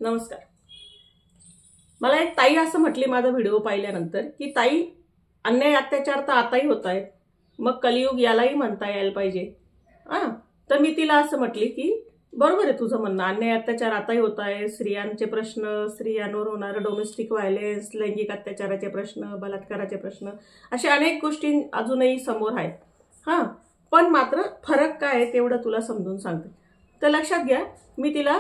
नमस्कार। मला एक ताई असं म्हटली माझा व्हिडिओ पाहिल्यानंतर की ताई, अन्याय अत्याचार तर आताही होत आहेत, मग कलियुग यालाही म्हणता यायला पाहिजे। तर मी तिला असं म्हटली की बरोबर आहे तुझं म्हणणं, अन्याय अत्याचार आताही होत आहे, स्त्रियांचे प्रश्न, स्त्रियांवर होणारे डोमेस्टिक व्हायलेन्स, लैंगिक अत्याचाराचे प्रश्न, बलात्काराचे प्रश्न, अशा अनेक गोष्टी अजूनही समोर आहेत। पण मात्र फरक काय आहे तेवढं तुला समजून सांगते। तर लक्षात घ्या, मी तिला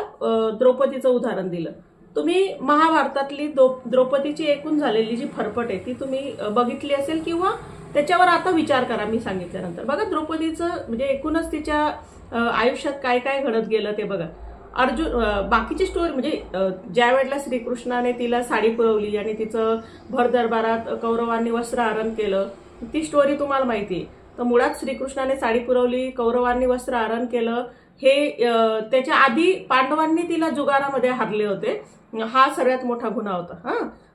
द्रौपदीचं उदाहरण दिलं। तुम्ही महाभारतातली द्रौपदीची एकूण झालेली जी फरफट आहे ती तुम्ही बघितली असेल किंवा त्याच्यावर आता विचार करा मी सांगितल्यानंतर। बघा, द्रौपदीचं म्हणजे एकूणच तिच्या आयुष्यात काय काय घडत गेलं ते बघा। बाकीची स्टोरी म्हणजे ज्या वेळेला श्रीकृष्णाने तिला साडी पुरवली आणि तिचं भर दरबारात कौरवांनी वस्त्रहरण केलं, ती स्टोरी तुम्हाला माहिती आहे। तर मुळात श्रीकृष्णाने साडी पुरवली, कौरवांनी वस्त्रहरण केलं, हे त्याच्या आधी पांडवांनी तिला जुगारामध्ये हारले होते, हा सगळ्यात मोठा गुन्हा होता।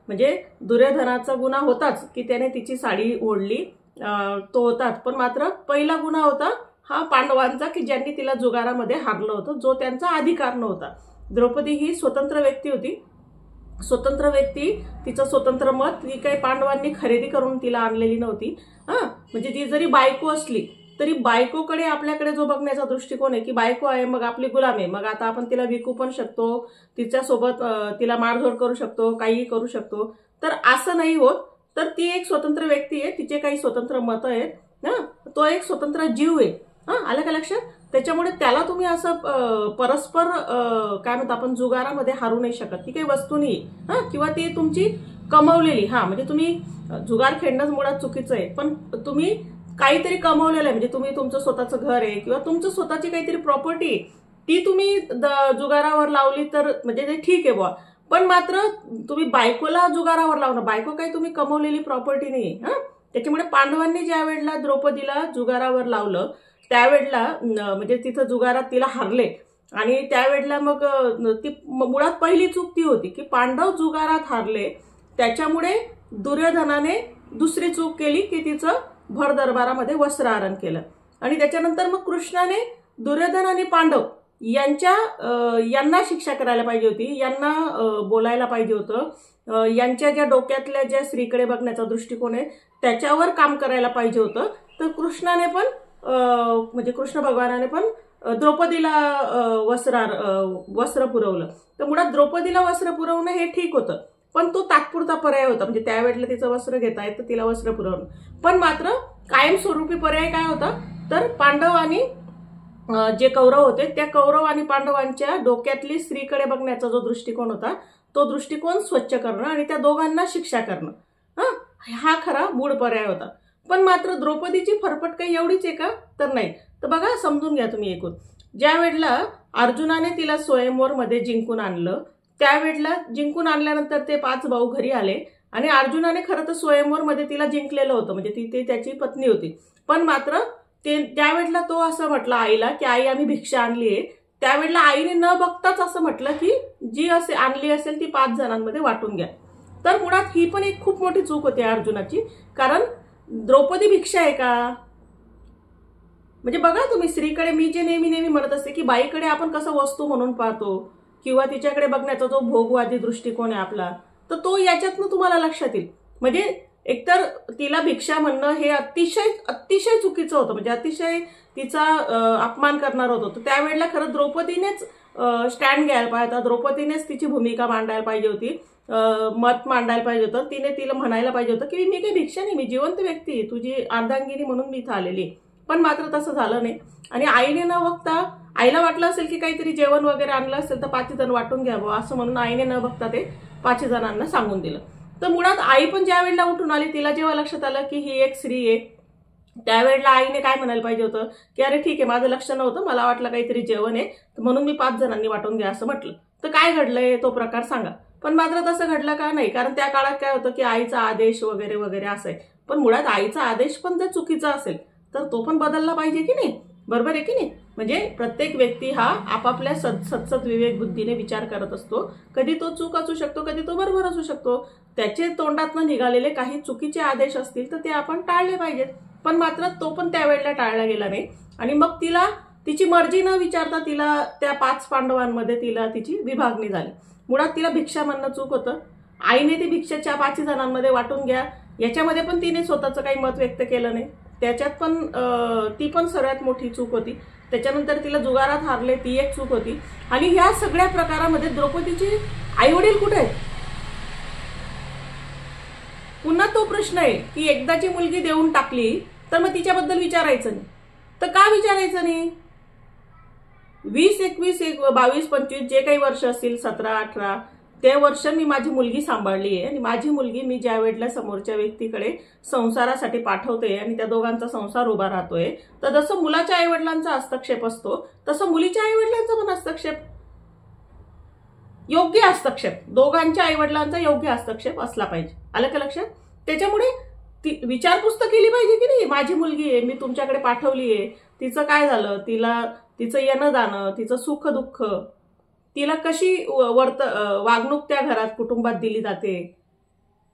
म्हणजे दुर्योधनाचा गुन्हा होताच की त्याने तिची साडी ओढली, तो होताच, पण मात्र पहिला गुन्हा होता हा पांडवांचा की ज्यांनी तिला जुगारामध्ये हारलं होतं, जो त्यांचा अधिकार नव्हता। द्रौपदी ही स्वतंत्र व्यक्ती होती, स्वतंत्र व्यक्ती, तिचं स्वतंत्र मत, ती काही पांडवांनी खरेदी करून तिला आणलेली नव्हती। म्हणजे ती जरी बायको असली तरी बायकोकडे आपल्याकडे जो बघण्याचा दृष्टिकोन आहे की बायको आहे मग आपली गुलाम आहे, मग आता आपण तिला विकू पण शकतो, तिच्यासोबत तिला मारझोड करू शकतो, काही करू शकतो, तर असं नाही होत। तर ती एक स्वतंत्र व्यक्ती आहे, तिचे काही स्वतंत्र मत आहेत, तो एक स्वतंत्र जीव आहे। आलं का लक्षात? त्याच्यामुळे त्याला तुम्ही असं परस्पर काय म्हणतो आपण जुगारामध्ये हारू नाही शकत। ती काही वस्तू नाही किंवा ती तुमची कमवलेली, म्हणजे तुम्ही जुगार खेळणंच मुळात चुकीचं आहे, पण तुम्ही काहीतरी कमवलेलं आहे, म्हणजे तुम्ही तुमचं स्वतःचं घर आहे किंवा तुमचं स्वतःची काहीतरी प्रॉपर्टी ती तुम्ही जुगारावर लावली तर म्हणजे ते ठीक आहे बुवा, पण मात्र तुम्ही बायकोला जुगारावर लावणं, बायको काही तुम्ही कमवलेली प्रॉपर्टी नाही। त्याच्यामुळे पांडवांनी ज्या वेळेला द्रौपदीला जुगारावर लावलं त्यावेळेला म्हणजे तिथं जुगारात तिला हारले आणि त्यावेळेला मग ती मुळात पहिली चूक ती होती की पांडव जुगारात हारले, त्याच्यामुळे दुर्योधनाने दुसरी चूक केली की तिचं भर दरबारामध्ये वस्त्रहरण केलं। आणि त्याच्यानंतर मग कृष्णाने दुर्योधन आणि पांडव यांना शिक्षा करायला पाहिजे होती, यांना बोलायला पाहिजे होतं, यांच्या ज्या डोक्यातल्या ज्या स्त्रीकडे बघण्याचा दृष्टिकोन आहे त्याच्यावर काम करायला पाहिजे होतं। तर कृष्णाने पण म्हणजे कृष्ण भगवानाने पण द्रौपदीला वस्त्र पुरवलं। तर मुळात द्रौपदीला वस्त्र पुरवणं हे ठीक होतं, पण तो तात्पुरता पर्याय होता, म्हणजे त्यावेळेला तिचं वस्त्र घेता येतं, तिला वस्त्र पुरवणं। पण मात्र कायमस्वरूपी पर्याय काय होता, तर पांडव आणि जे कौरव होते त्या कौरव आणि पांडवांच्या डोक्यातली स्त्रीकडे बघण्याचा जो दृष्टिकोन होता तो दृष्टिकोन स्वच्छ करणं आणि त्या दोघांना शिक्षा करणं, हा खरा मूळ पर्याय होता। पण मात्र द्रौपदीची फरफट काही एवढीच आहे का, तर नाही। तर बघा, समजून घ्या तुम्ही एकूण, ज्या वेळेला अर्जुनाने तिला स्वयंवरमध्ये जिंकून आणलं, त्यावेळेला जिंकून आणल्यानंतर ते 5 भाऊ घरी आले आणि अर्जुनाने खरं तर स्वयंवरमध्ये तिला जिंकलेलं होतं, म्हणजे ती त्याची पत्नी होती, पण मात्र त्यावेळेला तो असं म्हटलं आईला की आई आम्ही भिक्षा आणली आहे। त्यावेळेला आईने न बघताच असं म्हटलं की जी असे आणली असेल ती 5 जणांमध्ये वाटून घ्या। तर मुळात ही पण एक खूप मोठी चूक होती अर्जुनाची, कारण द्रौपदी भिक्षा आहे का? म्हणजे बघा तुम्ही, स्त्रीकडे मी जे नेहमी म्हणत असते की बाईकडे आपण कसं वस्तू म्हणून पाहतो किंवा तिच्याकडे बघण्याचा जो भोगवादी दृष्टिकोन आहे आपला, तर तो याच्यातनं तुम्हाला लक्षात येईल। म्हणजे एकतर तिला भिक्षा म्हणणं हे अतिशय चुकीचं होतं, म्हणजे अतिशय तिचा अपमान करणार होतं। तर त्यावेळेला खरं द्रौपदीनेच स्टँड घ्यायला पाहिजे होता, द्रौपदीनेच तिची भूमिका मांडायला पाहिजे होती, मत मांडायला पाहिजे होतं, तिला म्हणायला पाहिजे होतं की मी काही भिक्षा नाही, मी जिवंत व्यक्ती आहे, तुझी अर्धांगिनी म्हणून मी इथं आलेली। पण मात्र तसं झालं नाही आणि आईने न बघता, आईला वाटलं असेल की काहीतरी जेवण वगैरे आणलं असेल तर 5 जण वाटून घ्यावं असं म्हणून आईने न बघता ते 5 जणांना सांगून दिलं। तर मुळात आई पण ज्या वेळेला उठून आली, तिला जेव्हा लक्षात आलं की ही एक स्त्री आहे, त्यावेळेला आईने काय म्हणायला पाहिजे होतं की अरे ठीक आहे, माझं लक्ष नव्हतं, मला वाटलं काहीतरी जेवण आहे म्हणून मी 5 जणांनी वाटून घ्या असं म्हटलं। तर काय घडलंय तो प्रकार सांगा। पण मात्र तसं घडलं का? नाही, कारण त्या काळात काय होतं की आईचा आदेश वगैरे वगैरे असं आहे। पण मुळात आईचा आदेश पण जर चुकीचा असेल तर तो पण बदलला पाहिजे की नाही, बरोबर आहे की नाही? म्हणजे प्रत्येक व्यक्ती हा आपापल्या सत्सद विवेक बुद्धीने विचार करत असतो, कधी तो चूक असू शकतो, कधी तो बरोबर असू शकतो। त्याचे तोंडातनं निघालेले काही चुकीचे आदेश असतील तर ते आपण टाळले पाहिजेत, पण मात्र तो पण त्यावेळेला टाळला गेला नाही आणि मग तिला तिची मर्जी न विचारता तिला त्या 5 पांडवांमध्ये तिला तिची विभागणी झाली. मुळात तिला भिक्षा म्हणणं चूक होतं. आईने ती भिक्षा 5 जणांमध्ये वाटून घ्या याच्यामध्ये पण तिने स्वतःचं काही मत व्यक्त केलं नाही. त्याच्यात पण ती पण सर्वात मोठी चूक होती. त्याच्यानंतर तिला जुगारात हारले, ती एक चूक होती. आणि ह्या सगळ्या प्रकारामध्ये द्रौपदीचे आईवडील कुठे आहेत? पुन्हा तो प्रश्न आहे की एकदाची मुलगी देऊन टाकली तर मग तिच्याबद्दल विचारायचं नाही. तर का विचारायचं नाही? 20, 21, 22, 25 जे काही वर्ष असतील, 17, 18 ते वर्ष मी माझी मुलगी सांभाळली आहे. आणि माझी मुलगी मी ज्या वेळेला समोरच्या व्यक्तीकडे संसारासाठी पाठवते आणि त्या दोघांचा संसार उभा राहतोय, तर जसं मुलाच्या आईवडिलांचा हस्तक्षेप असतो तसं मुलीच्या आईवडिलांचा पण हस्तक्षेप, योग्य हस्तक्षेप, दोघांच्या आईवडिलांचा योग्य हस्तक्षेप असला पाहिजे. आलं का लक्षात? त्याच्यामुळे ती विचारपूस तर केली पाहिजे की नाही. माझी मुलगी आहे, मी तुमच्याकडे पाठवली आहे, तिचं काय झालं, तिचं येणं जाणं, तिचं सुख दुःख, तिला कशी वागणूक त्या घरात कुटुंबात दिली जाते,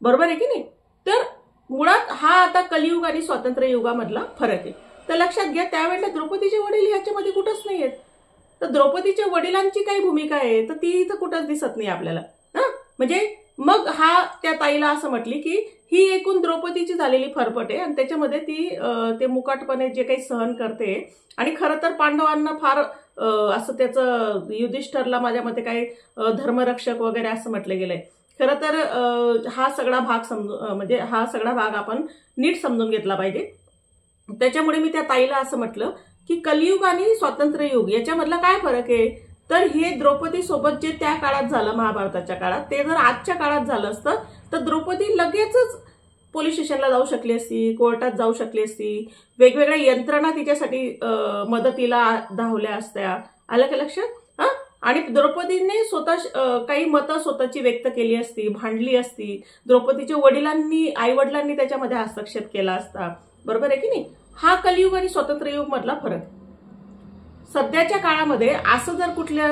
बरोबर आहे की नाही. तर मुळात हा आता कलियुग आणि स्वातंत्र्य युगामधला फरक आहे. तर लक्षात घ्या, त्यावेळेला द्रौपदीचे वडील ह्याच्यामध्ये कुठंच नाही आहेत. तर द्रौपदीच्या वडिलांची काही भूमिका आहे तर ती इथं कुठंच दिसत नाही आपल्याला. म्हणजे मग हा त्या ताईला असं म्हटली की ही एकूण द्रौपदीची झालेली फरफट आहे आणि त्याच्यामध्ये ती ते मुकाटपणे जे काही सहन करते. आणि खरं तर पांडवांना फार असं त्याचं युधिष्ठरला माझ्या मते काही धर्मरक्षक वगैरे असं म्हटलं गेलंय. खरं तर हा सगळा भाग म्हणजे हा सगळा भाग आपण नीट समजून घेतला पाहिजे. त्याच्यामुळे मी त्या ताईला असं म्हटलं की कलियुग आणि स्वातंत्र्य युग याच्यामधला काय फरक आहे. तर हे द्रौपदी सोबत जे त्या काळात झालं महाभारताच्या काळात, ते जर आजच्या काळात झालं असतं तर द्रौपदी लगेचच पोलीस स्टेशनला जाऊ शकली असती, कोर्टात जाऊ शकली असती, वेगवेगळ्या यंत्रणा तिच्यासाठी मदतीला धावल्या असत्या. आलं का लक्षात? आणि द्रौपदीने स्वतः काही मतं स्वतःची व्यक्त केली असती, भांडली असती. द्रौपदीच्या वडिलांनी, आईवडिलांनी त्याच्यामध्ये हस्तक्षेप केला असता, बरोबर आहे की नाही. हा कलियुग आणि स्वातंत्र्य युग मधला फरक. सध्याच्या काळामध्ये असं जर कुठल्या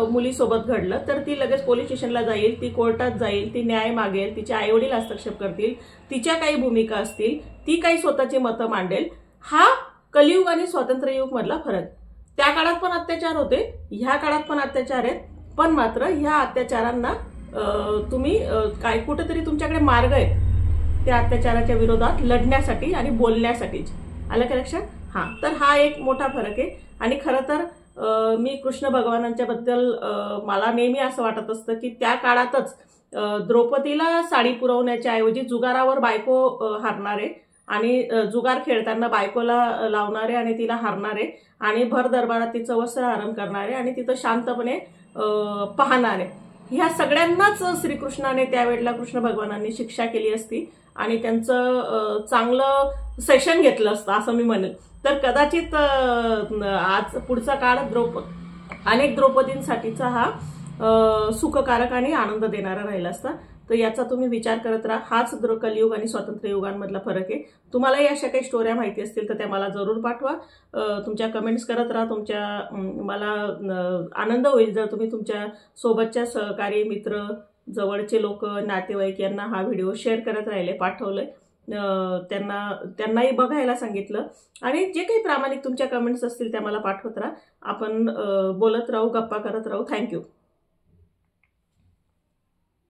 मुलीसोबत घडलं तर ती लगेच पोलीस स्टेशनला जाईल, ती कोर्टात जाईल, ती न्याय मागेल, तिचे आईवडील हस्तक्षेप करतील, तिच्या काही भूमिका असतील, ती काही स्वतःची मतं मांडेल. हा कलियुग आणि स्वातंत्र्य युग मधला फरक. त्या काळात पण अत्याचार होते, ह्या काळात पण अत्याचार आहेत, पण मात्र ह्या अत्याचारांना तुम्ही काय कुठेतरी तुमच्याकडे मार्ग आहेत त्या अत्याचाराच्या विरोधात लढण्यासाठी आणि बोलण्यासाठीच. आलं का लक्षात? तर हा एक मोठा फरक आहे. आणि खरं तर मी कृष्ण भगवानांच्या बद्दल मला नेहमी असं वाटत असतं की त्या काळातच द्रौपदीला साडी पुरवण्याच्या ऐवजी जुगारावर बायको हारणारे आणि जुगार खेळताना बायकोला लावणारे आणि तिला हारणारे आणि भर दरबारात तिचं वस्त्रहरण करणारे आणि तिथं शांतपणे पाहणारे, ह्या सगळ्यांनाच श्रीकृष्णाने त्यावेळेला कृष्ण भगवानांनी शिक्षा केली असती आणि त्यांचं चांगलं सेशन घेतलं असतं असं मी म्हणेन. तर कदाचित आज पुढचा काळ अनेक द्रौपदींसाठीचा हा सुखकारक आणि आनंद देणारा राहिला असता. तर याचा तुम्ही विचार करत राहा. हाच कलियुग आणि स्वातंत्र्य युगांमधला फरक आहे. तुम्हालाही अशा काही स्टोऱ्या माहिती असतील तर त्या मला जरूर पाठवा. तुमच्या कमेंट्स करत राहा. मला आनंद होईल जर तुम्ही तुमच्या सोबतच्या सहकारी, मित्र, जवळचे लोक, नातेवाईक यांना हा व्हिडिओ शेअर करत राहिले, पाठवले, त्यांनाही बघायला सांगितलं. आणि जे काही प्रामाणिक तुमच्या कमेंट्स असतील त्या मला पाठवत राहा. आपण बोलत राहू, गप्पा करत राहू. थँक्यू.